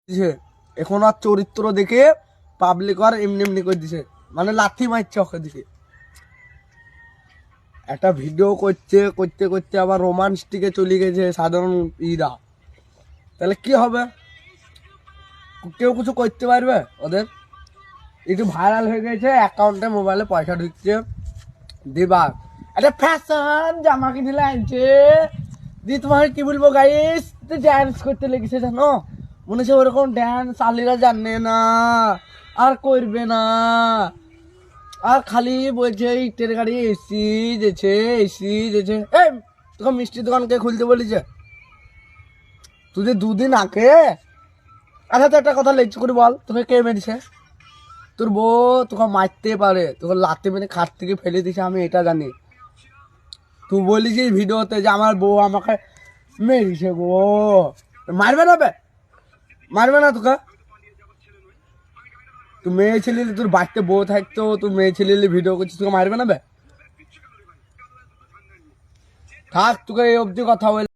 দিছে এখন আর চরিত্র দেখে পাবলিক আর এমনি এমনি করে দিছে, মানে লাথি মারছে ওকে দিকে। একটা ভিডিও করতে করতে করতে আবার রোমান্সটিকে চলে গেছে সাধারণ ইরা, তাহলে কি হবে? কেউ কিছু করতে পারবে ওদের? একটু ভাইরাল হয়ে গেছে, অ্যাকাউন্টে মোবাইলে পয়সা ঢুকছে, দিবার একটা ফ্যাশন জামা কিনে আনছে দিয়ে তোমাকে কি বলবো গাইস, ড্যান্স করতে লেগেছে জানো, মনে হচ্ছে ওরকম ড্যান্স আলিরা জানে না আর করবে না, আর খালি বলছে ইটের গাড়ি এসি যেছে এসি যেছে। এই তোকে মিষ্টির দোকান কে খুলতে বলেছে? তুই যে দুদিন আগে, আচ্ছা তো একটা কথা লেজ করে বল, তোকে কে মেরেছে? তোর বউ তোকে মারতে পারে, তোকে লাতে মেরে খাট থেকে ফেলে দিছে, আমি এটা জানি। তুই বলিস ভিডিওতে যে আমার বউ আমাকে মেরেছে গো, মারবে না বে? মারবে না তোকে? তুই মেয়ে ছেলে, তোর বাড়িতে বউ থাকতো, তুই মেয়ে ছেলে ভিডিও করছিস, তোকে মারবে না বে? থাক, তোকে এই অবধি কথা বলে